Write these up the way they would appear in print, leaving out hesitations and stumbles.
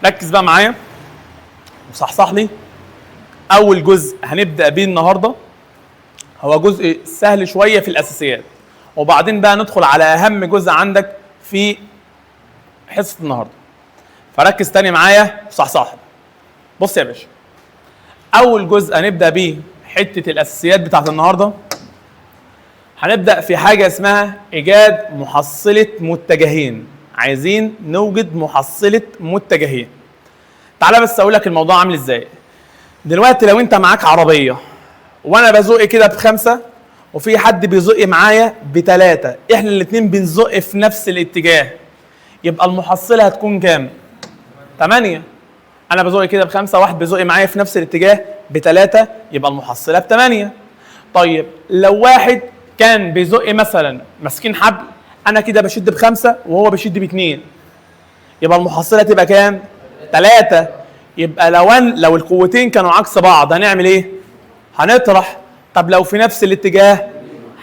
ركز بقى معايا وصحصح لي. اول جزء هنبدا بيه النهارده هو جزء سهل شويه في الاساسيات، وبعدين بقى ندخل على اهم جزء عندك في حصه النهارده. فركز تاني معايا وصحصح لي. بص يا باشا، اول جزء هنبدا بيه حته الاساسيات بتاعت النهارده. هنبدا في حاجه اسمها ايجاد محصله متجهين. عايزين نوجد محصله متجهين. تعالى بس اقول لك الموضوع عامل ازاي. دلوقتي لو انت معاك عربيه وانا بزق كده ب5 وفي حد بيزق معايا ب3، احنا الاثنين بنزق في نفس الاتجاه، يبقى المحصله هتكون كام؟ 8. انا بزق كده ب5، واحد بيزق معايا في نفس الاتجاه ب3، يبقى المحصله ب8. طيب لو واحد كان بيزق مثلا ماسكين حبل، انا كده بشد ب5 وهو بيشد ب2، يبقى المحصله تبقى كام؟ 3. يبقى لو القوتين كانوا عكس بعض هنعمل ايه؟ هنطرح. طب لو في نفس الاتجاه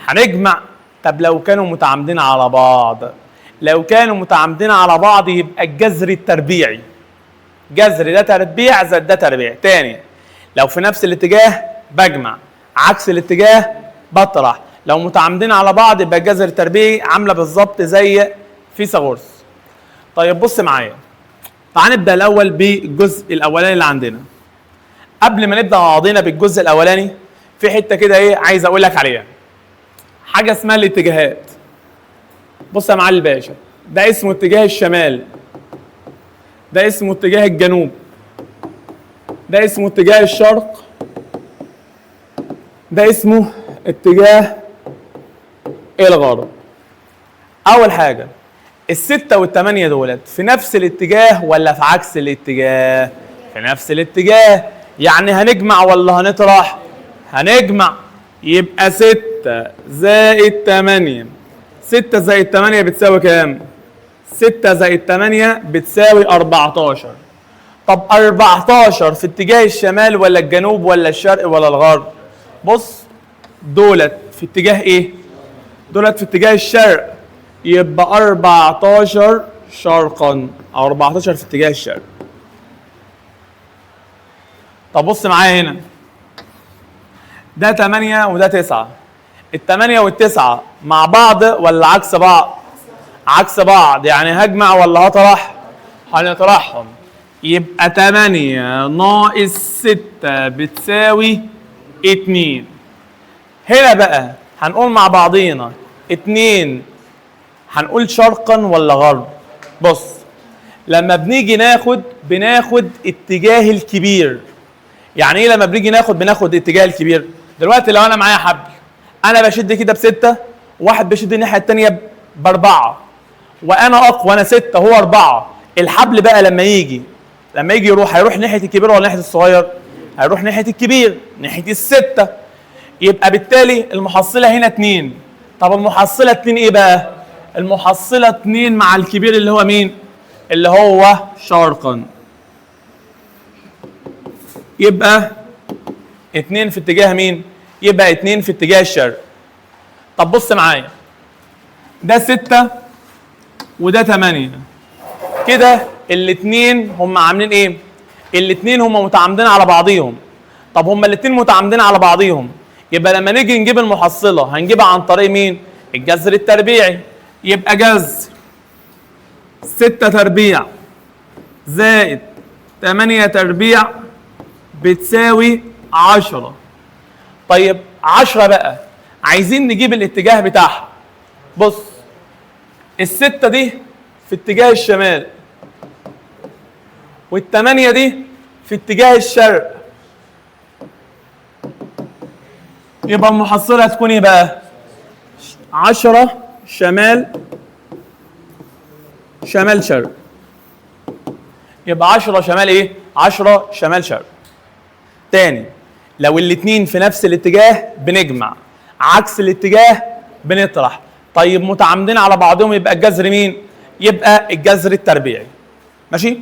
هنجمع. طب لو كانوا متعامدين على بعض، لو كانوا متعامدين على بعض يبقى الجذر التربيعي. جذر ده تربيع زائد ده تربيع. تاني، لو في نفس الاتجاه بجمع، عكس الاتجاه بطرح. لو متعامدين على بعض يبقى الجذر التربيعي، عامله بالظبط زي فيثاغورس. طيب بص معايا، تعال نبدا الاول بالجزء الاولاني اللي عندنا. قبل ما نبدا مع بعضينا بالجزء الاولاني، في حته كده ايه عايز اقول لك عليها، حاجه اسمها الاتجاهات. بص يا معالي الباشا، ده اسمه اتجاه الشمال، ده اسمه اتجاه الجنوب، ده اسمه اتجاه الشرق، ده اسمه اتجاه الغرب. اول حاجه، ال6 وال8 دولت في نفس الاتجاه ولا في عكس الاتجاه؟ في نفس الاتجاه. يعني هنجمع ولا هنطرح؟ هنجمع. يبقى 6 زائد 8. 6 زائد 8 بتساوي كام؟ 6 زائد 8 بتساوي 14. طب 14 في اتجاه الشمال ولا الجنوب ولا الشرق ولا الغرب؟ بص، دولت في اتجاه ايه؟ دولت في اتجاه الشرق، يبقى 14 شرقا، او 14 في اتجاه الشرق. طب بص معايا هنا، ده 8 وده 9. ال8 وال9 مع بعض ولا عكس بعض؟ عكس بعض. يعني هجمع ولا هطرح؟ هنطرحهم. يبقى 8 ناقص 6 بتساوي 2. هنا بقى هنقول مع بعضينا 2 هنقول شرقا ولا غرب؟ بص، لما بنيجي بناخد اتجاه الكبير. يعني ايه لما بنيجي بناخد اتجاه الكبير؟ دلوقتي لو انا معايا حبل، انا بشد كده ب6، واحد بيشد الناحيه الثانيه ب4، وانا اقوى، انا 6 هو 4. الحبل بقى لما يجي هيروح ناحيه الكبير ولا ناحيه الصغير؟ هيروح ناحيه الكبير، ناحيه ال6. يبقى بالتالي المحصله هنا 2. طب المحصله 2 ايه بقى؟ المحصله 2 مع الكبير اللي هو مين؟ اللي هو شرقا. يبقى 2 في اتجاه مين؟ يبقى 2 في اتجاه الشرق. طب بص معايا، ده 6 وده 8. كده الاثنين هم عاملين ايه؟ الاثنين هم متعامدين على بعضيهم. طب هم الاثنين متعامدين على بعضيهم، يبقى لما نيجي نجيب المحصله هنجيبها عن طريق مين؟ الجذر التربيعي. يبقى جذر 6 تربيع زائد 8 تربيع بتساوي 10. طيب 10 بقى عايزين نجيب الاتجاه بتاعها. بص، ال6 دي في اتجاه الشمال، وال8 دي في اتجاه الشرق، يبقى المحصله هتكون ايه بقى؟ 10 شمال شرق. يبقى 10 شمال ايه؟ 10 شمال شرق. تاني، لو الاثنين في نفس الاتجاه بنجمع، عكس الاتجاه بنطرح. طيب متعامدين على بعضهم يبقى الجذر مين؟ يبقى الجذر التربيعي. ماشي؟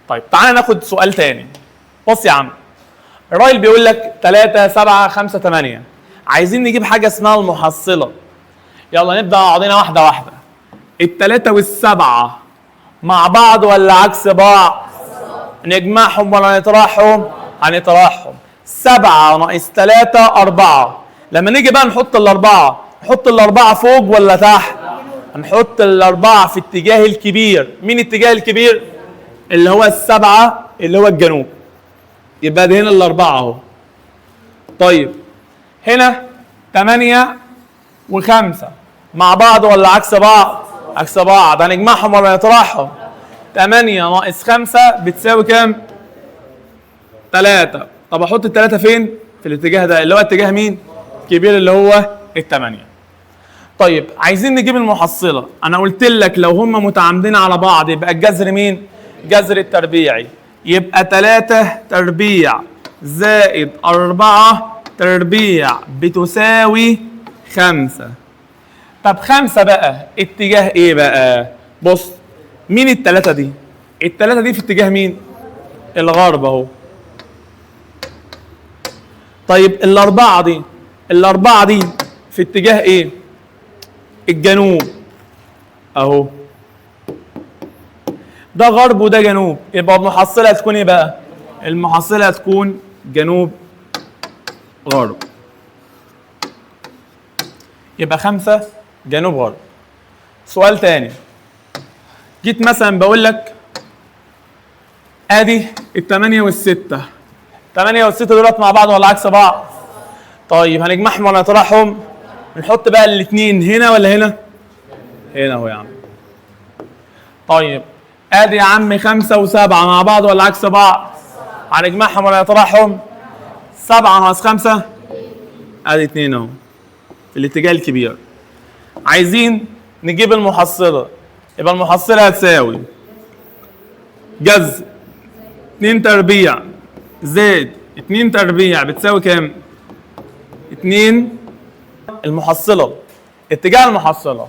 طيب تعالى ناخد سؤال تاني. بص يا عم، الراجل بيقول لك 3 7 5 8، عايزين نجيب حاجه اسمها المحصله. يلا نبدا مع بعضنا واحده واحده. ال3 وال7 مع بعض ولا عكس بعض؟ نجمعهم ولا نطرحهم؟ هنطرحهم. 7 ناقص 3 4. لما نيجي بقى نحط الأربعة، نحط الأربعة فوق ولا تحت؟ هنحط الأربعة في اتجاه الكبير. مين اتجاه الكبير؟ اللي هو 7 اللي هو الجنوب. يبقى ده هنا الأربعة أهو. طيب هنا 8 و5 مع بعض ولا عكس بعض؟ عكس بعض. هنجمعهم ولا نطرحهم؟ 8 ناقص 5 بتساوي كام؟ 3. طب احط الثلاثة فين؟ في الاتجاه ده اللي هو اتجاه مين؟ الكبير اللي هو ال8. طيب عايزين نجيب المحصلة. انا قلت لك لو هم متعامدين على بعض يبقى الجذر مين؟ جذر التربيعي. يبقى 3 تربيع زائد 4 تربيع بتساوي 5. طب 5 بقى اتجاه ايه بقى؟ بص، مين الثلاثة دي؟ الثلاثة دي في اتجاه مين؟ الغرب اهو. طيب الأربعة دي في اتجاه ايه؟ الجنوب اهو. ده غرب وده جنوب، يبقى المحصلة هتكون ايه بقى؟ المحصلة هتكون جنوب غرب. يبقى 5 جنوب غرب. سؤال تاني، جيت مثلا بقول لك ادي ال8 وال6. 8 وال6 دولت مع بعض ولا عكس بعض؟ طيب هنجمعهم ولا نطرحهم؟ نحط بقى الاثنين هنا ولا هنا؟ هنا اهو يا عم. طيب ادي يا عم 5 و7 مع بعض ولا عكس بعض؟ هنجمعهم ولا نطرحهم؟ 7 ناقص 5 ادي 2 اهو في الاتجاه الكبير. عايزين نجيب المحصلة. يبقى المحصلة هتساوي جذر 2 تربيع زائد 2 تربيع بتساوي كام؟ 2. المحصلة اتجاه المحصلة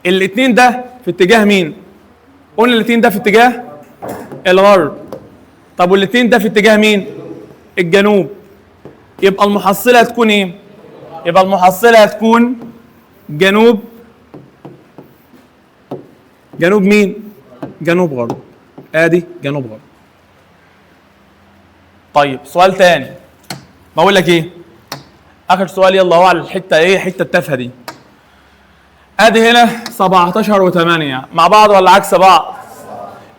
الاتنين ده في اتجاه مين؟ قلنا الاتنين ده في اتجاه الغرب. طب والاتنين ده في اتجاه مين؟ الجنوب. يبقى المحصلة هتكون ايه؟ يبقى المحصلة هتكون جنوب مين؟ جنوب غرب. ادي جنوب غرب. طيب سؤال تاني، بقول لك ايه؟ اخر سؤال يلا، هو على الحته ايه؟ الحته التافهه دي. ادي هنا 17 و8 مع بعض ولا عكس بعض؟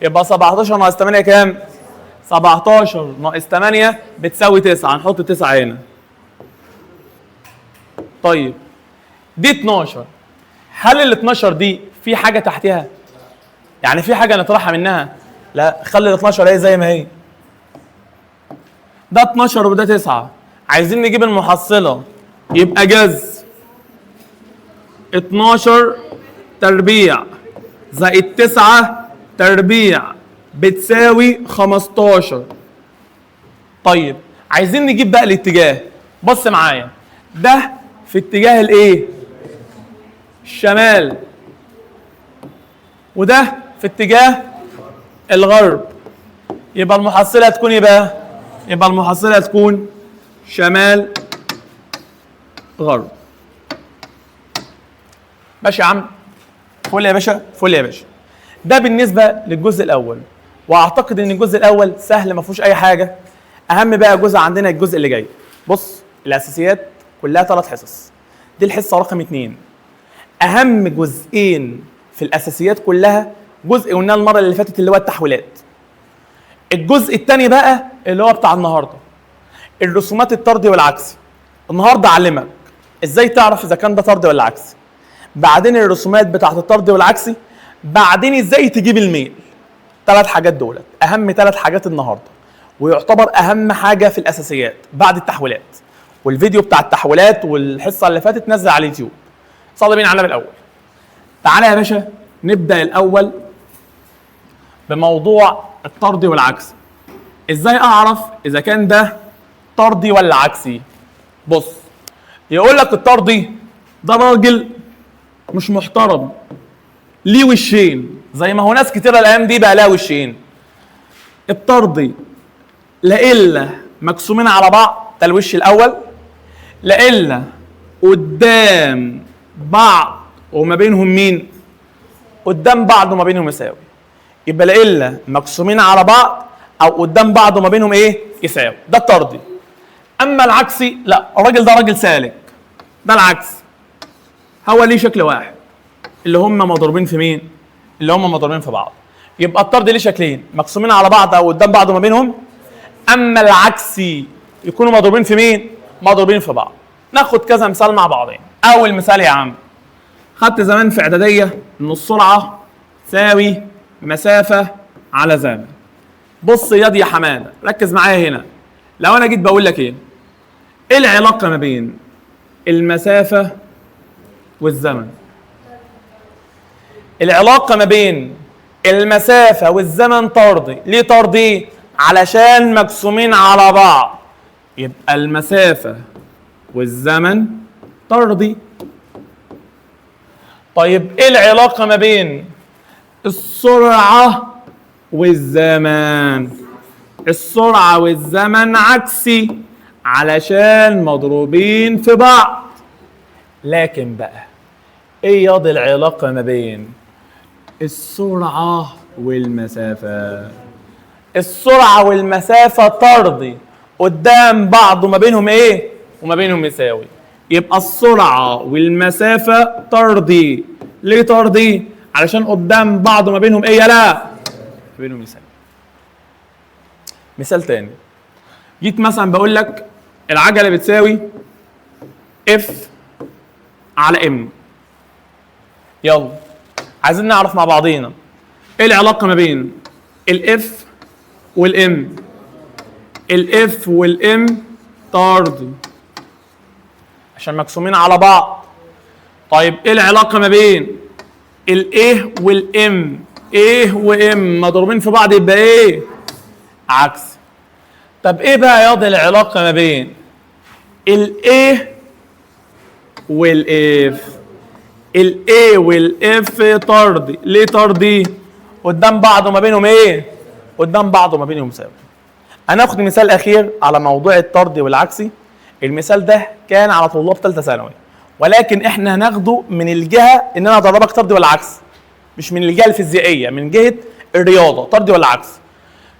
يبقى 17 ناقص 8 كام؟ 17 ناقص 8 بتساوي 9. هنحط 9 هنا. طيب دي 12. هل ال 12 دي في حاجه تحتها؟ يعني في حاجه نطرحها منها؟ لا، خلي ال 12 هي زي ما هي. ده 12 وده 9. عايزين نجيب المحصلة. يبقى جذر 12 تربيع زائد 9 تربيع بتساوي 15. طيب عايزين نجيب بقى الاتجاه. بص معايا، ده في اتجاه الايه؟ الشمال، وده في اتجاه الغرب. يبقى المحصلة هتكون ايه بقى؟ يبقى المحصلة هتكون شمال غرب. ماشي يا عم؟ فل يا باشا، فل يا باشا. ده بالنسبة للجزء الأول، وأعتقد إن الجزء الأول سهل ما فيهوش أي حاجة. أهم بقى جزء عندنا الجزء اللي جاي. بص، الأساسيات كلها 3 حصص. دي الحصة رقم 2. أهم جزئين في الأساسيات كلها جزء قلناه المرة اللي فاتت اللي هو التحويلات. الجزء الثاني بقى اللي هو بتاع النهارده، الرسومات الطردي والعكسي. النهارده اعلمك ازاي تعرف اذا كان ده طردي ولا عكسي، بعدين الرسومات بتاعت الطردي والعكسي، بعدين ازاي تجيب الميل. 3 حاجات دولت اهم 3 حاجات النهارده، ويعتبر اهم حاجه في الاساسيات بعد التحويلات. والفيديو بتاع التحويلات والحصه اللي فاتت نزل على اليوتيوب. صلي بينا على النبي الاول. تعالى يا باشا نبدا الاول بموضوع الطردي والعكسي. ازاي اعرف اذا كان ده طردي ولا عكسي؟ بص، يقول لك الطردي ده راجل مش محترم، ليه وشين، زي ما هو ناس كتيره الايام دي بقى لها وشين. الطردي لا الا مقسومين على بعض، ده الوش الاول، لا الا قدام بعض وما بينهم مين؟ قدام بعض وما بينهم يساوي. يبقى لا الا مقسومين على بعض او قدام بعض وما بينهم ايه؟ يساوي. ده الطردي. اما العكسي لا، الراجل ده راجل سالك. ده العكس. هو ليه شكل واحد اللي هم مضروبين في مين؟ اللي هم مضروبين في بعض. يبقى الطرد ليه شكلين، مقسومين على بعض او قدام بعض وما بينهم. اما العكسي يكونوا مضروبين في مين؟ مضروبين في بعض. ناخد كذا مثال مع بعضين. اول مثال يا عم، خدت زمان في اعداديه ان السرعه تساوي مسافه على زمن. بص يا حماده، ركز معايا هنا. لو انا جيت بقول لك ايه العلاقه ما بين المسافه والزمن؟ العلاقه ما بين المسافه والزمن طردي. ليه طردي؟ علشان مقسومين على بعض. يبقى المسافه والزمن طردي. طيب ايه العلاقه ما بين السرعه والزمن؟ السرعه والزمن عكسي علشان مضروبين في بعض. لكن بقى ايه ياض العلاقه ما بين السرعه والمسافه؟ السرعه والمسافه طردي، قدام بعض وما بينهم ايه؟ وما بينهم يساوي. يبقى السرعه والمسافه طردي. ليه طردي؟ علشان قدام بعض وما بينهم ايه؟ لا، ما بينهم يساوي. مثال تاني، جيت مثلا بقول لك العجله بتساوي اف على ام. يلا عايزين نعرف مع بعضينا ايه العلاقه ما بين الاف والام. الاف والام طردي عشان مقسومين على بعض. طيب ايه العلاقه ما بين الايه والام؟ ايه وام مضروبين في بعض يبقى ايه؟ عكس. طب ايه بقى ياض العلاقه ما بين الايه والاف؟ الايه والاف طردي. ليه طردي؟ قدام بعض وما بينهم ايه؟ قدام بعض وما بينهم مساوي. هناخد مثال اخير على موضوع الطردي والعكسي. المثال ده كان على طلاب ثالثه ثانوي، ولكن احنا هناخده من الجهه ان انا ادربك طردي ولا عكس، مش من الجهه الفيزيائيه، من جهه الرياضه. طردي ولا عكس؟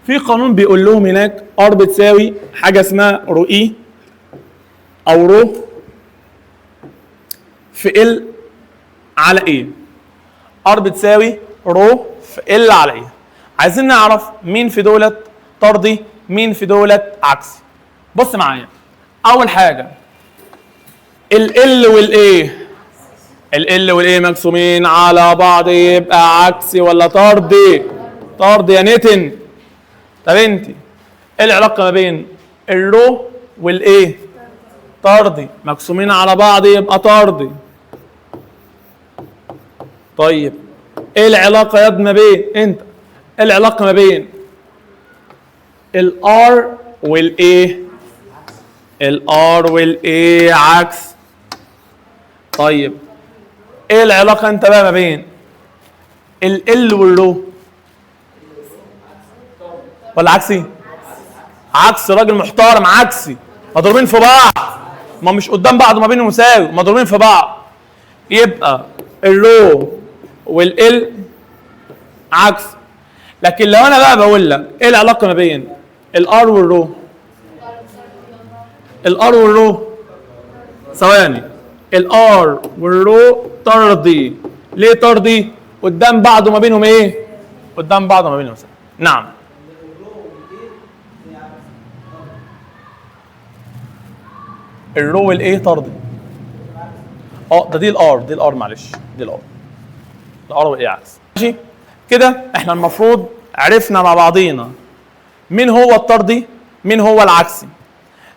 في قانون بيقول لهم هناك ار بتساوي حاجه اسمها رو اي او رو في ال على ايه. ار بتساوي رو في ال على ايه. عايزين نعرف مين في دولت طردي مين في دولت عكسي. بص معايا، اول حاجه ال والايه. ال والايه مقسومين على بعض يبقى عكسي ولا طردي؟ طردي يا نتن. طب انت ايه العلاقه ما بين الرو والايه؟ طردي، مقسومين على بعض يبقى طردي. طيب ايه العلاقه يا ابني ما بين انت؟ ايه العلاقه ما بين الار والايه؟ الار والايه عكس. طيب ايه العلاقه انت بقى ما بين ال والرو؟ ولا عكسي؟ عكس. راجل محترم، عكسي. مضروبين في بعض، ما مش قدام بعض وما بينهم مساوي، مضروبين في بعض. يبقى الرو والال عكس. لكن لو انا بقى بقول لك ايه العلاقه ما بين الار والرو؟ الار والرو ثواني، الار والرو طردي. ليه طردي؟ قدام بعض وما بينهم ايه؟ قدام بعض وما بينهم مساوي. نعم. الرو والايه طردي. ده دي الار معلش، دي الار والايه عكس. ماشي كده احنا المفروض عرفنا مع بعضينا مين هو الطردي مين هو العكسي.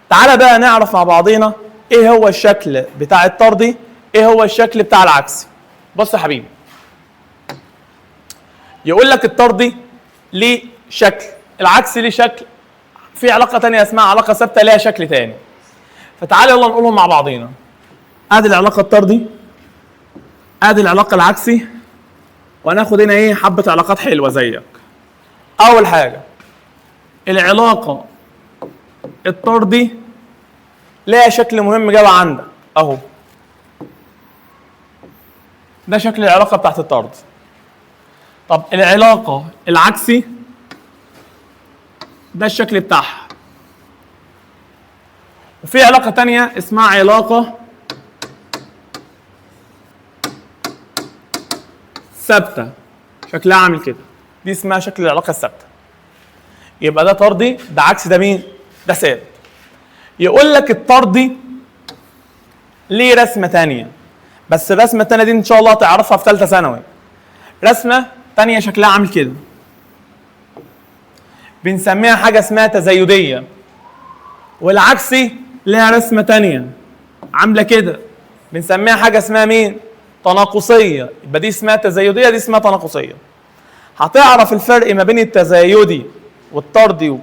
تعالى بقى نعرف مع بعضينا ايه هو الشكل بتاع الطردي، ايه هو الشكل بتاع العكسي. بص يا حبيبي، يقول لك الطردي ليه شكل، العكسي ليه شكل، في علاقه ثانيه اسمها علاقه ثابته ليها شكل ثاني. فتعالى يلا نقولهم مع بعضينا. ادي العلاقه الطردي، ادي العلاقه العكسي، وهناخد هنا ايه حبه علاقات حلوه زيك. اول حاجه العلاقه الطردي ليها شكل مهم جوه عندك اهو. ده شكل العلاقه بتاعت الطرد. طب العلاقه العكسي ده الشكل بتاعها. وفي علاقة تانية اسمها علاقة ثابتة، شكلها عامل كده، دي اسمها شكل العلاقة الثابتة. يبقى ده طردي، ده عكس ده مين؟ ده ثابت. يقول لك الطردي ليه رسمة تانية، بس الرسمة التانية دي إن شاء الله تعرفها في ثالثة ثانوي. رسمة تانية شكلها عامل كده، بنسميها حاجة اسمها تزايدية. والعكسي لها رسمة تانية عاملة كده، بنسميها حاجة اسمها مين؟ تناقصية. يبقى دي اسمها تزايدية، دي اسمها تناقصية. هتعرف الفرق ما بين التزايدي والطردي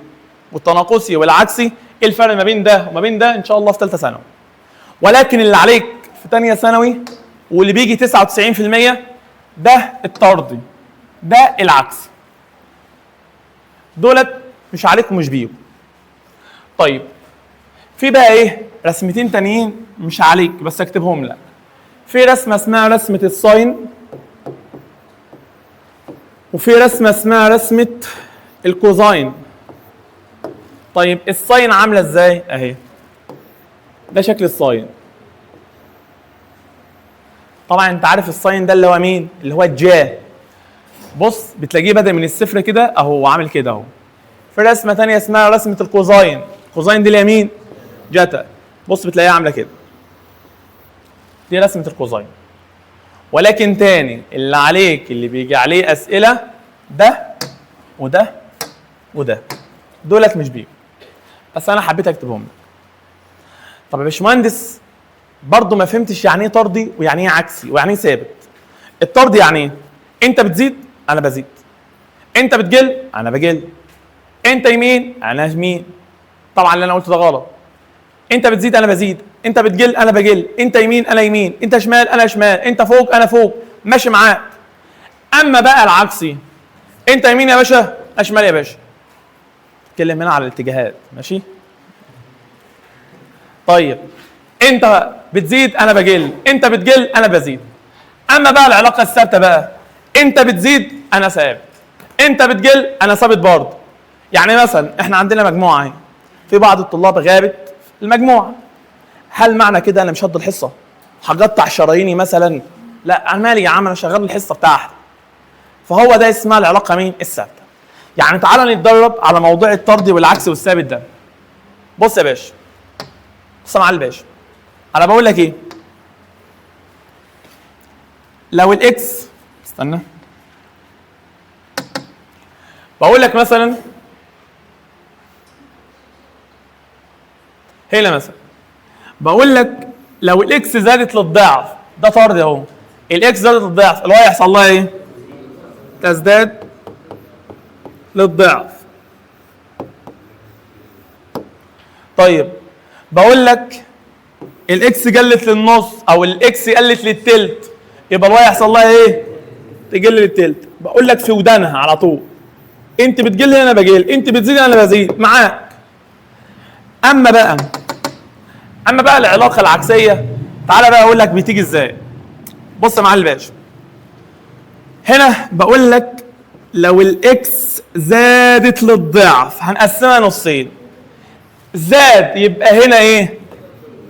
والتناقصي والعكسي، ايه الفرق ما بين ده وما بين ده ان شاء الله في ثالثة ثانوي. ولكن اللي عليك في ثانية ثانوي واللي بيجي 99% ده الطردي، ده العكسي. دولت مش عليك ومش بيهم. طيب في بقى ايه؟ رسمتين تانيين مش عليك بس اكتبهم لك. في رسمة اسمها رسمة الساين، وفي رسمة اسمها رسمة الكوزاين. طيب الساين عاملة ازاي؟ اهي ده شكل الساين. طبعا انت عارف الساين ده اللي هو مين؟ اللي هو الجا. بص بتلاقيه بدأ من الصفر كده اهو عامل كده اهو. في رسمة تانية اسمها رسمة الكوزاين، الكوزاين دي اليمين جاتا، بص بتلاقيها عاملة كده، دي رسمة الكوزاين. ولكن تاني اللي عليك اللي بيجي عليه أسئلة ده وده وده، دولت مش بيهم بس أنا حبيت أكتبهم لك. طب يا باشمهندس برضه ما فهمتش يعني إيه طردي ويعني إيه عكسي ويعني إيه ثابت. الطردي يعني إيه؟ أنت بتزيد أنا بزيد، أنت بتجل أنا بجل، أنت يمين أنا يمين. طبعا اللي أنا قلته ده غلط. انت بتزيد انا بزيد، انت بتجل انا بجل، انت يمين انا يمين، انت شمال انا شمال، انت فوق انا فوق، ماشي معاك. اما بقى العكسي، انت يمين يا باشا انا شمال يا باشا. اتكلم هنا على الاتجاهات، ماشي؟ طيب انت بتزيد انا بجل، انت بتجل انا بزيد. اما بقى العلاقه الثابته بقى، انت بتزيد انا ثابت، انت بتجل انا ثابت برضه. يعني مثلا احنا عندنا مجموعه اهي، في بعض الطلاب غابت المجموعه، هل معنى كده انا مش هدي الحصه؟ هقطع شراييني مثلا؟ لا انا مالي يا عم، انا شغال الحصه بتاعتي. فهو ده اسمها العلاقه مين؟ الثابته. يعني تعالى نتدرب على موضوع الطردي والعكس والثابت ده. بص يا باشا، بص يا معلم باشا، انا بقول لك ايه؟ لو الاكس، استنى، بقول لك مثلا هنا مثلا، بقول لك لو الاكس زادت للضعف، ده طرد اهو، الاكس زادت للضعف اللي هو هيحصل لها ايه؟ تزداد للضعف. طيب بقول لك الاكس قلت للنص او الاكس قلت للتلت، يبقى الواي هيحصل لها ايه؟ تقل للتلت. بقول لك في ودانها على طول، انت بتقل انا بقل، انت بتزيد انا بزيد معاك. اما بقى العلاقه العكسيه، تعالى بقى اقول لك بتيجي ازاي. بص يا معلم باشا، هنا بقول لك لو الاكس زادت للضعف هنقسمها نصين، زاد يبقى هنا ايه؟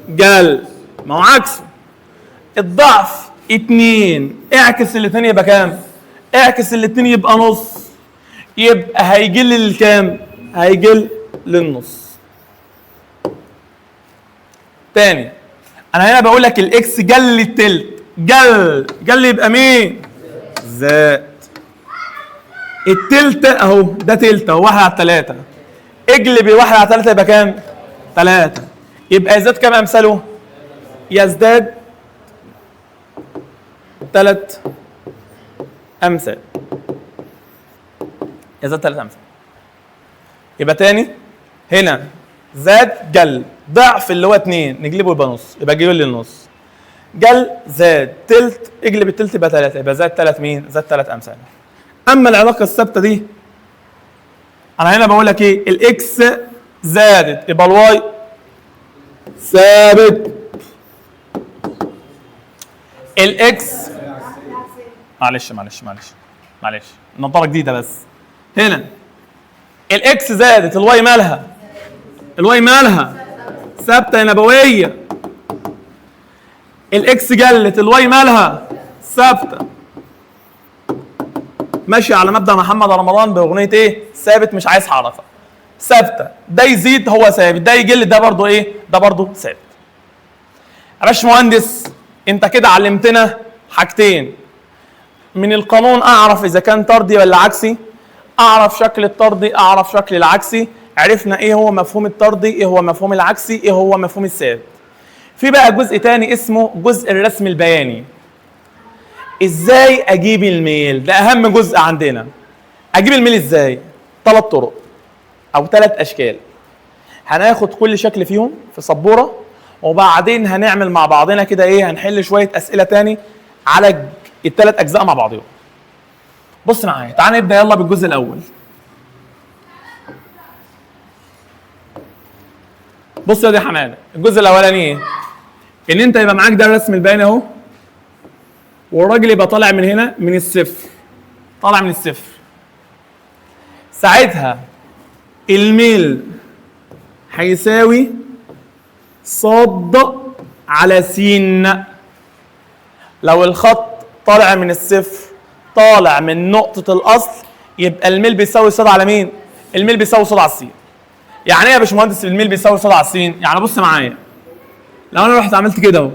جل، ما هو عكسه. الضعف 2، اعكس الاثنين يبقى كام؟ اعكس الاثنين يبقى نص، يبقى هيجل للكام؟ هيجل للنص. تاني انا هنا بقول لك الاكس جل للتلت، جل يبقى مين؟ زاد. التلت اهو ده تلت اهو، 1 على 3، اجلب 1 على 3 يبقى كام؟ 3. يبقى يزداد كام امثاله؟ يزداد 3 امثال، يزداد 3 امثال. يبقى تاني هنا زاد جل، ضعف اللي هو 2 نجلبه يبقى نص، يبقى جيب لي النص. جل زاد تلت، اجلب التلت يبقى 3، يبقى زاد 3 مين؟ زاد 3 امثال. اما العلاقه الثابته دي، انا هنا بقول لك ايه؟ الاكس زادت يبقى الواي ثابت. الاكس معلش النظاره جديده بس. هنا الاكس زادت، الواي مالها؟ الواي مالها؟ ثابته يا نبويه. الاكس قلت، الواي مالها؟ ثابته. ماشي على مبدا محمد رمضان باغنيه ايه؟ ثابت مش عايز حركه. ثابته، ده يزيد هو ثابت، ده يقل ده برضه ايه؟ ده برضه ثابت. يا باشمهندس انت كده علمتنا حاجتين. من القانون اعرف اذا كان طردي ولا عكسي، اعرف شكل الطردي، اعرف شكل العكسي. عرفنا ايه هو مفهوم الطردي، ايه هو مفهوم العكسي، ايه هو مفهوم الثابت. في بقى جزء تاني اسمه جزء الرسم البياني. ازاي اجيب الميل؟ ده اهم جزء عندنا. اجيب الميل ازاي؟ 3 طرق او 3 اشكال. هناخد كل شكل فيهم في سبوره، وبعدين هنعمل مع بعضنا كده ايه، هنحل شويه اسئله تاني على ال3 اجزاء مع بعضهم. بص معايا، تعال نبدا يلا بالجزء الاول. بص يا دي حماده، الجزء الاولاني ايه؟ ان انت يبقى معاك ده الرسم البياني اهو، والراجل يبقى طالع من هنا من الصفر، طالع من الصفر. ساعتها الميل هيساوي صاد على س. لو الخط طالع من الصفر، طالع من نقطة الأصل، يبقى الميل بيساوي صاد على مين؟ الميل بيساوي صاد على س. يعني ايه يا باشمهندس الميل بيساوي صاد على س؟ يعني بص معايا، لو انا رحت عملت كده اهو،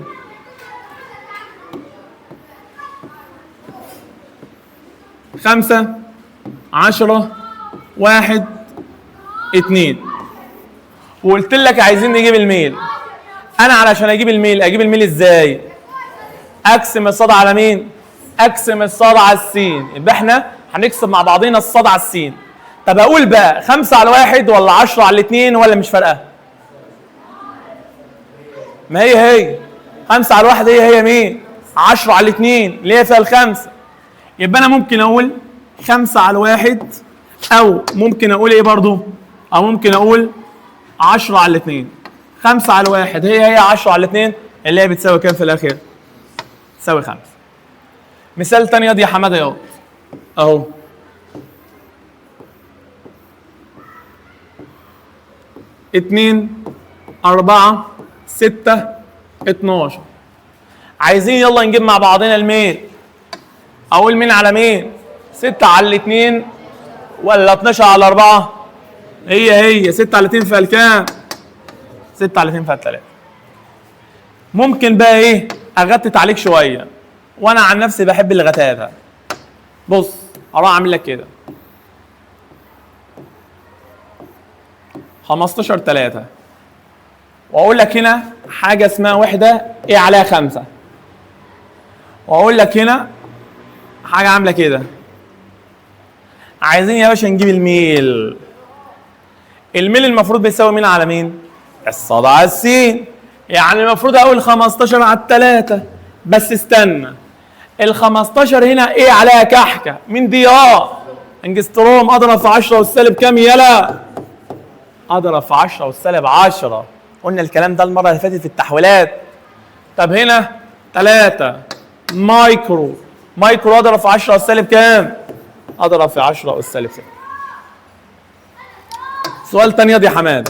5 10 1 2، وقلت لك عايزين نجيب الميل. انا علشان اجيب الميل ازاي؟ اقسم الصاد على مين؟ اقسم الصاد على السين. يبقى احنا هنقسم مع بعضينا الصاد على السين. طب اقول بقى 5 على 1 ولا 10 على 2 ولا مش فارقه؟ ما هي 5 على 1 هي مين؟ 10 على 2 اللي هي فيها الخمسه. يبقى انا ممكن اقول 5 على 1، او ممكن اقول ايه برضو؟ او ممكن اقول 10 على 2. 5 على 1 هي 10 على 2 اللي هي بتساوي كام في الاخر؟ تساوي 5. مثال تاني ياض يا حماده ياض اهو، اتنين 4 6 12. عايزين يلا نجيب مع بعضنا الميل. اقول مين على مين؟ 6 على 2 ولا 12 على 4؟ هي 6 على 2 فيها الكام؟ 6 على 2 فيها 3. ممكن بقى ايه؟ اغتت عليك شويه، وانا عن نفسي بحب الغتاتة. بص اروح اعمل لك كده 15 3، واقول لك هنا حاجه اسمها وحده ايه عليها 5، واقول لك هنا حاجه عامله كده. عايزين يا باشا نجيب الميل. الميل المفروض بيساوي مين على مين؟ الصاد على السين. يعني المفروض اقول 15 على 3، بس استنى، ال 15 هنا ايه عليها كحكه؟ مين دي؟ انجستروم. اضرب في 10 والسالب كام يلا؟ اضرب في 10 والسالب 10. قلنا الكلام ده المره اللي فاتت في التحويلات. طب هنا 3 مايكرو اضرب في 10 والسالب كام؟ اضرب في 10 والسالب 6. سؤال تاني يا حماد،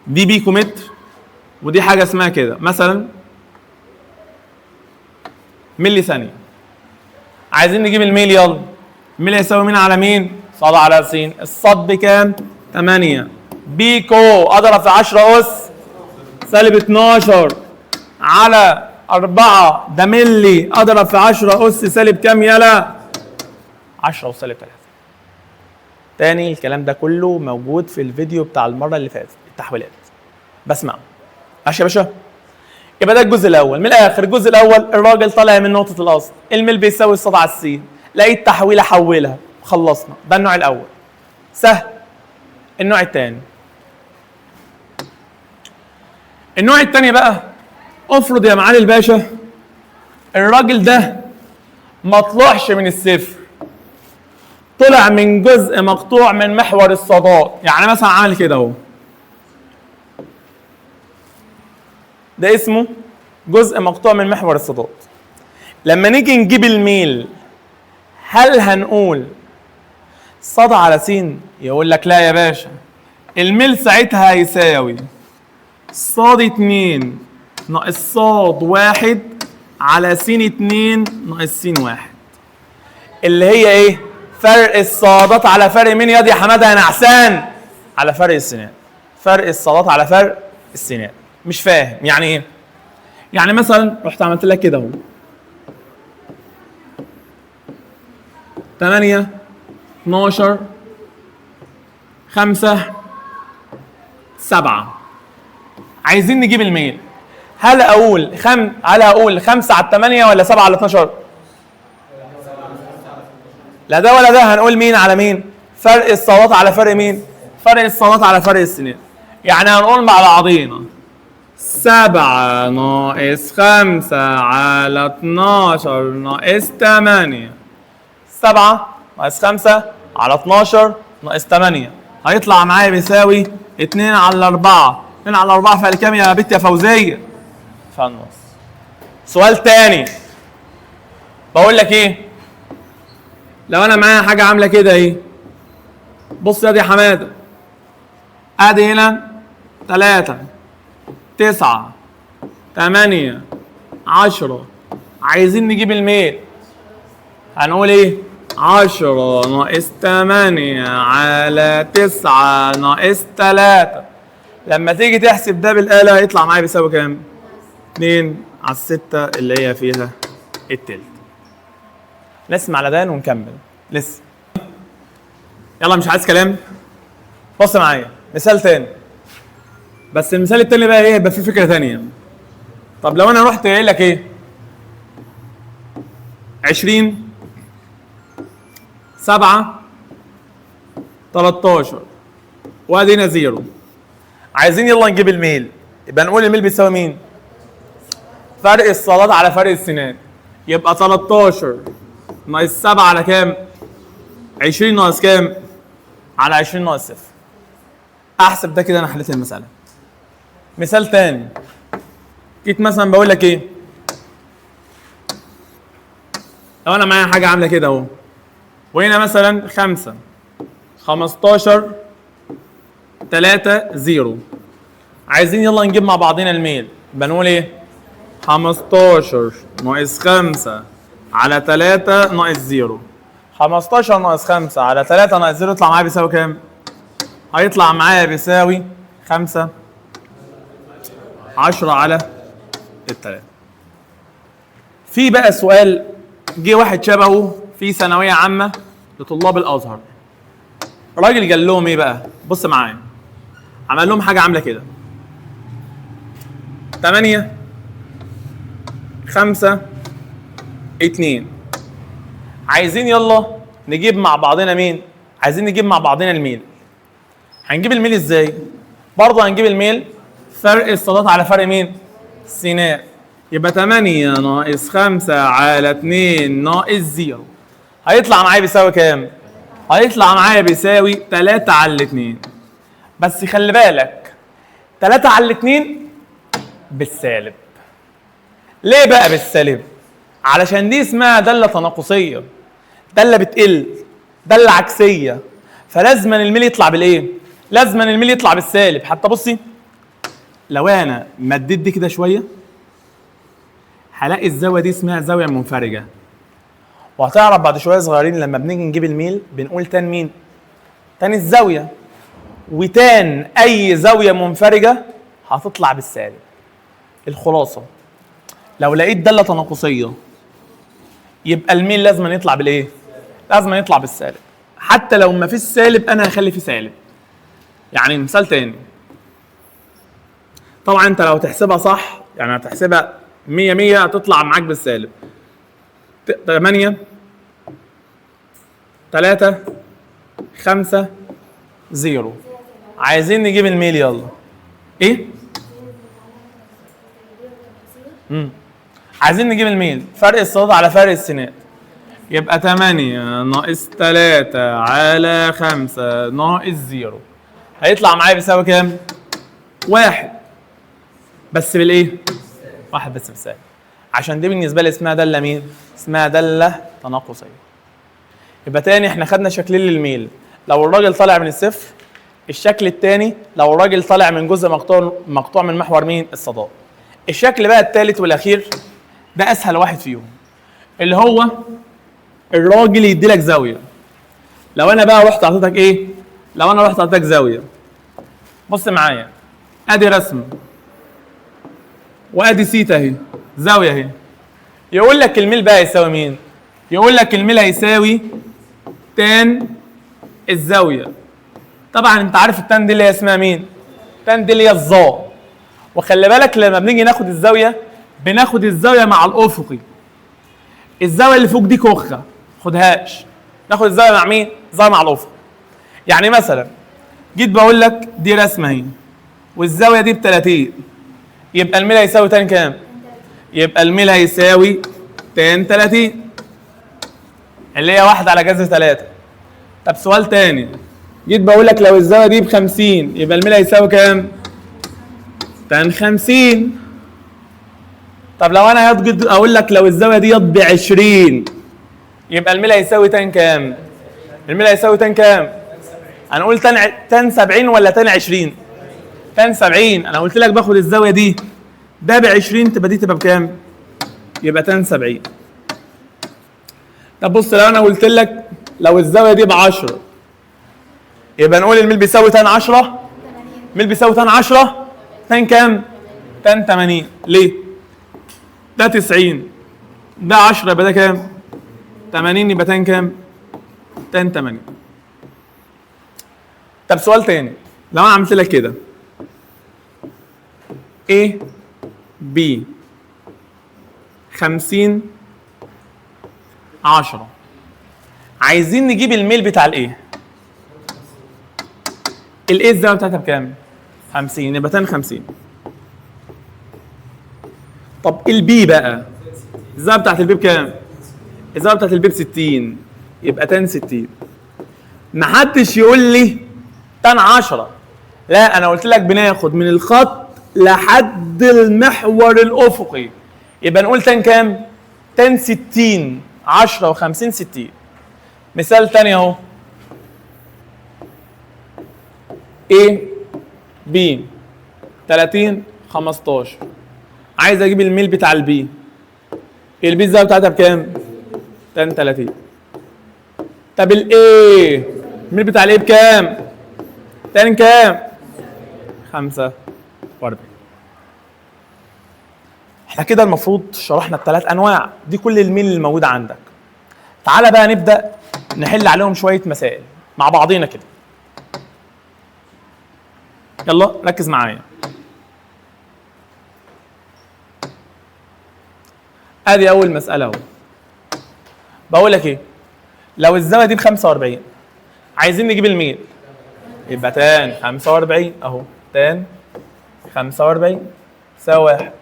دي بيكومتر ودي حاجه اسمها كده مثلا ملي ثانيه. عايزين نجيب الميل. يلا الميل يساوي مين على مين؟ صاد على س. الصاد بكام؟ 8. بيكو اضرب في 10 اس سالب 12 على 4، ده ملي اضرب في 10 اس سالب كام يلا؟ 10 وسالب 3. تاني الكلام ده كله موجود في الفيديو بتاع المره اللي فاتت التحويلات، بسمعه. ماشي يا باشا؟ يبقى ده الجزء الاول. من الاخر الجزء الاول الراجل طالع من نقطه الاصل، الميل بيساوي الصاد على السين، لقيت تحويله حولها، خلصنا. ده النوع الاول سهل. النوع الثاني، النوع الثاني بقى، افرض يا معالي الباشا الراجل ده ما طلعش من الصفر، طلع من جزء مقطوع من محور الصادات. يعني مثلا عمل كده اهو، ده اسمه جزء مقطوع من محور الصادات. لما نيجي نجيب الميل هل هنقول صاد على س؟ يقول لك لا يا باشا، الميل ساعتها هيساوي صاد 2 ناقص صاد 1 على س 2 ناقص س 1، اللي هي ايه؟ فرق الصادات على فرق مين يا حماده يا نعسان؟ على فرق السينات. فرق الصادات على فرق السينات. مش فاهم يعني ايه؟ يعني مثلا رحت عملت لك كده اهو 8 12 5 7 عايزين نجيب الميل. هل اقول 5 على 8 ولا 7 على 12؟ لا ده ولا ده، هنقول مين على مين؟ فرق الصادات على فرق مين؟ فرق الصادات على فرق السنين. يعني هنقول مع بعضينا 7 ناقص 5 على 12 ناقص 8. 7 ناقص 5 على 12 ناقص 8 هيطلع معايا بيساوي 2 على 4. 2 على 4 في الكام يا بنت يا فوزيه؟ في النص. سؤال تاني بقول لك ايه؟ لو انا معايا حاجه عامله كده ايه؟ بص يا دي حماده، ادي هنا 3 9 8 10 عايزين نجيب الميل. هنقول ايه؟ 10 ناقص 8 على 9 ناقص 3. لما تيجي تحسب ده بالآلة هيطلع معايا بيساوي كام؟ 2 على 6 اللي هي فيها التلت. نسمع لدان ونكمل لسه. يلا مش عايز كلام. بص معايا مثال تاني، بس المثال التاني بقى ايه؟ يبقى فيه فكرة تانية. طب لو انا رحت قايل لك ايه؟ 20 7 13 وادينا زيرو، عايزين يلا نجيب الميل. يبقى نقول الميل بيساوي مين؟ فرق الصادات على فرق السنان. يبقى 13 ناقص 7 على كام؟ 20 ناقص كام؟ على 20 ناقص 0. احسب ده كده انا حليت المسألة. مثال تاني، جيت مثلا بقول لك ايه؟ لو انا معايا حاجة عاملة كده اهو، وهنا مثلا 5 15 3 0، عايزين يلا نجيب مع بعضنا الميل. بنقول ايه؟ 15 ناقص 5 على 3 ناقص 0. 15 ناقص 5 على 3 ناقص 0 يطلع معايا بيساوي كام؟ هيطلع معايا بيساوي 5 10 على 3. في بقى سؤال جه واحد شبهه في ثانويه عامه لطلاب الازهر. الراجل قال لهم ايه بقى؟ بص معايا، عمل لهم حاجه عامله كده 8 5 2، عايزين يلا نجيب مع بعضنا مين؟ عايزين نجيب مع بعضنا الميل. هنجيب الميل ازاي؟ برضه هنجيب الميل فرق الصادات على فرق مين؟ السينات. يبقى 8 ناقص 5 على 2 ناقص 0 هيطلع معايا بيساوي كام؟ هيطلع معايا بيساوي 3 على 2. بس خلي بالك 3 على 2 بالسالب. ليه بقى بالسالب؟ علشان دي اسمها دالة تناقصية، دالة بتقل، دالة عكسية، فلازما الميل يطلع بالايه؟ لازما الميل يطلع بالسالب. حتى بصي لو انا مديت دي كده شوية هلاقي الزاوية دي اسمها زاوية منفرجة، وهتعرف بعد شوية صغيرين لما بنيجي نجيب الميل بنقول تان مين؟ تان الزاوية، وتان أي زاوية منفرجة هتطلع بالسالب. الخلاصة لو لقيت دالة تناقصية يبقى الميل لازم يطلع بالايه؟ لازم يطلع بالسالب. حتى لو ما فيش سالب انا هخلي فيه سالب. يعني مثال تاني، طبعا انت لو تحسبها صح يعني هتحسبها 100 100 هتطلع معاك بالسالب. 8 3 5 0، عايزين نجيب الميل يلا. ايه؟ عايزين نجيب الميل فرق الصادات على فرق السينات. يبقى 8 ناقص 3 على 5 ناقص 0 هيطلع معايا بيساوي كام؟ 1 بس بالايه؟ واحد بس بالسالب، عشان دي بالنسبه لي اسمها داله مين؟ اسمها داله تناقصيه. يبقى تاني احنا خدنا شكلين للميل، لو الراجل طالع من الصفر. الشكل الثاني لو الراجل طالع من جزء مقطوع من محور مين؟ الصادات. الشكل بقى الثالث والاخير ده اسهل واحد فيهم، اللي هو الراجل يدي لك زاويه. لو انا بقى رحت اعطيتك ايه؟ لو انا رحت اعطيتك زاويه، بص معايا، ادي رسم وادي سيتا اهي، زاويه اهي. يقول لك الميل بقى يساوي مين؟ يقول لك الميل هيساوي تان الزاويه. طبعا انت عارف التان دي اللي هي اسمها مين؟ التان دي اللي هي الظا. وخلي بالك لما بنيجي ناخد الزاويه بناخد الزاويه مع الافقي. الزاويه اللي فوق دي كوخه، خدهاش. ناخد الزاويه مع مين؟ الزاويه مع الافق. يعني مثلا جيت بقول لك دي رسمه اهي والزاويه دي ب 30، يبقى الميل هيساوي تان كام؟ يبقى الميل هيساوي تان 30 اللي هي 1 على جذر 3. طب سؤال تاني، جيت بقول لك لو الزاويه دي ب 50 يبقى الميل هيساوي كام؟ تان 50. طب لو انا اقول لك لو الزاويه دي ب 20 يبقى الميل هيساوي تان كام؟ الميل هيساوي تان كام؟ هنقول تان 70 ولا تان 20؟ تان 70. انا قلت لك باخد الزاويه دي ده ب 20 تبقى دي تبقى بكام؟ يبقى تان 70. طب بص، لو انا قلت لك لو الزاويه دي ب 10 يبقى نقول الميل بيساوي تان 10؟ الميل بيساوي تان 10 تان كام؟ تان 80. ليه؟ ده 90 ده 10 يبقى ده كام؟ 80 يبقى تان كام؟ تان 80. طب سؤال تاني، لو انا عملت لك كده A B 50 10، عايزين نجيب الميل بتاع الايه؟ الايه الزاويه بتاعتها بكام؟ 50 يبقى تان 50. طب البي بقى الزاويه بتاعت البي بكام؟ الزاويه بتاعت البي ب 60 يبقى تان 60. محدش يقول لي تان 10، لا انا قلت لك بناخد من الخط لحد المحور الافقي، يبقى نقول تان كام؟ تان 60. 10 و50 60. مثال تاني اهو، A B 30 15، عايز اجيب الميل بتاع البي. البي الزاويه بتاعتها بكام؟ تان 30. طب الايه الميل بتاع الايه بكام؟ تان كام؟ 45. احنا كده المفروض شرحنا الثلاث انواع دي، كل الميل اللي موجوده عندك. تعالى بقى نبدا نحل عليهم شويه مسائل مع بعضينا كده. يلا ركز معايا. ادي اول مساله اهو. بقول لك ايه؟ لو الزاويه دي ب 45 عايزين نجيب الميل، يبقى تان 45 اهو، تان 45 يساوي 1.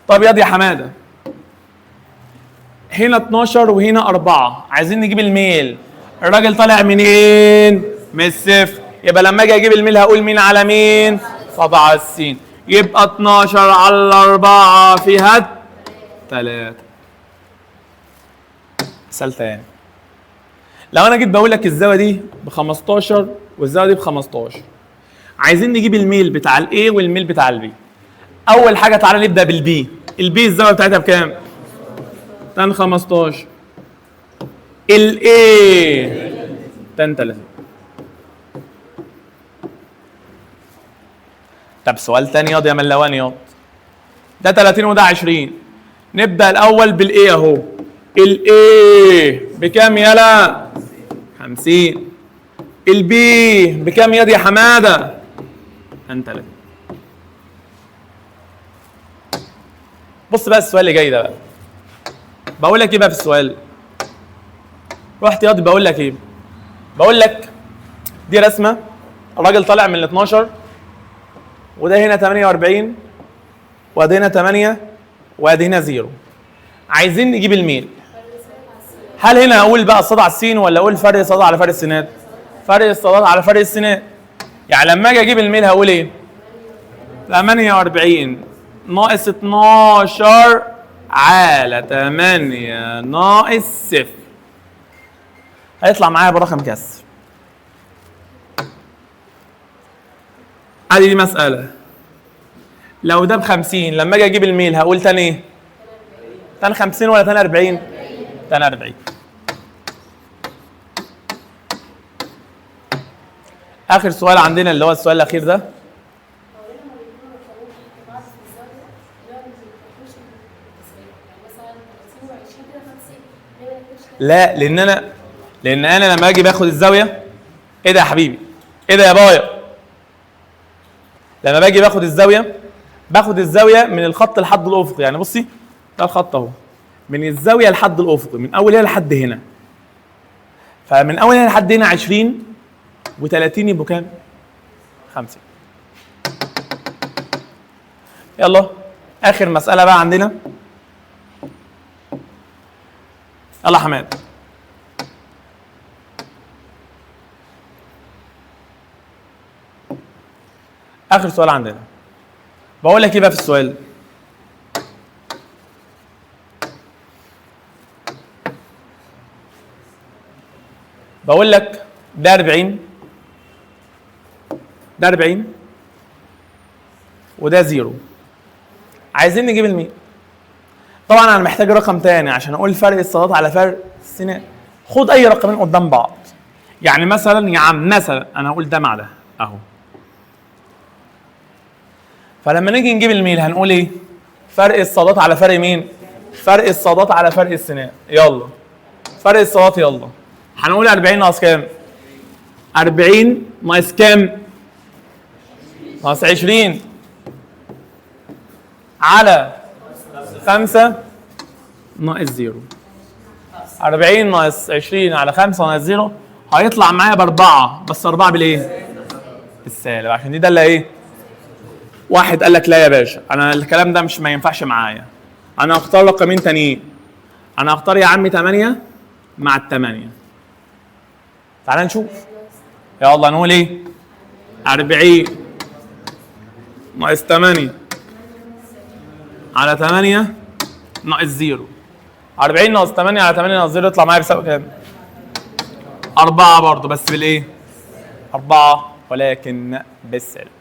طب ياض يا حماده، هنا 12 وهنا 4، عايزين نجيب الميل. الراجل طالع منين؟ من الصفر، يبقى لما اجي اجيب الميل هقول مين على مين؟ صاد على السين، يبقى 12 على 4 فيها 3. مثال تاني، لو انا جيت بقول لك الزاويه دي ب 15 والزاويه دي ب 15، عايزين نجيب الميل بتاع الاي والميل بتاع البي. اول حاجه تعالى نبدا بالبي. البي الزاويه بتاعتها بكام؟ تان 15. الاي تان 30. طب سؤال تاني ياض يا ملواني ياض، ده 30 وده 20. نبدا الاول بالاي اهو. الاي بكام يالا؟ 50. البي بكام ياض يا حماده؟ تان 30. بص بقى السؤال اللي جاي ده بقى، بقول لك ايه بقى في السؤال؟ رحت ياض بقول لك ايه؟ بقول لك دي رسمه، الراجل طالع من ال 12 وده هنا 48 وادي هنا 8 وادي هنا 0، عايزين نجيب الميل. هل هنا اقول بقى الصاد على السين ولا اقول فرق الصاد على فرق السينات؟ فرق الصادات على فرق السينات. يعني لما اجي اجيب الميل هقول ايه؟ 48 ناقص 12 على 8 ناقص 0 هيطلع معايا برقم كسر. ادي دي مسألة. لو ده ب50 لما اجي اجيب الميل هقول تاني ايه؟ تاني 50 ولا تاني 40؟ تاني 40. اخر سؤال عندنا اللي هو السؤال الاخير ده. لا لان انا لما اجي باخد الزاويه. ايه ده يا حبيبي؟ ايه ده يا بايا؟ لما باجي باخد الزاويه من الخط لحد الافق. يعني بصي ده الخط اهو من الزاويه لحد الافق من اول هنا لحد هنا. فمن اول هنا لحد هنا 20 و30 يبقوا كام؟ 50. يلا اخر مساله بقى عندنا. يلا يا حماد. اخر سؤال عندنا. بقول لك ايه بقى في السؤال؟ بقول لك ده 40 ده 40 وده 0. عايزين نجيب الميل. طبعا انا محتاج رقم تاني عشان اقول فرق الصادات على فرق السينات. خد اي رقمين قدام بعض. يعني مثلا يا عم مثلا انا هقول ده مع ده اهو. فلما نيجي نجيب الميل هنقول ايه؟ فرق الصادات على فرق مين؟ فرق الصادات على فرق السينات. يلا فرق الصادات يلا. هنقول 40 ناقص كام؟ 40 ناقص كام؟ ناقص 20 على 5 ناقص 0. 40 ناقص 20 على 5 ناقص 0 هيطلع معايا ب4. بس 4 بالايه؟ بالسالب عشان دي داله ايه؟ واحد قال لك لا يا باشا انا الكلام ده مش ما ينفعش معايا. انا هختار رقمين تانيين. انا هختار يا عمي 8 مع ال8. تعال نشوف. يلا نقول ايه؟ 40 ناقص 8 على 8 ناقص 0. 40 ناقص 8 على 8 ناقص 0 يطلع معايا بيساوي كام؟ 4 برضه بس بالايه؟ 4 ولكن بالسالب.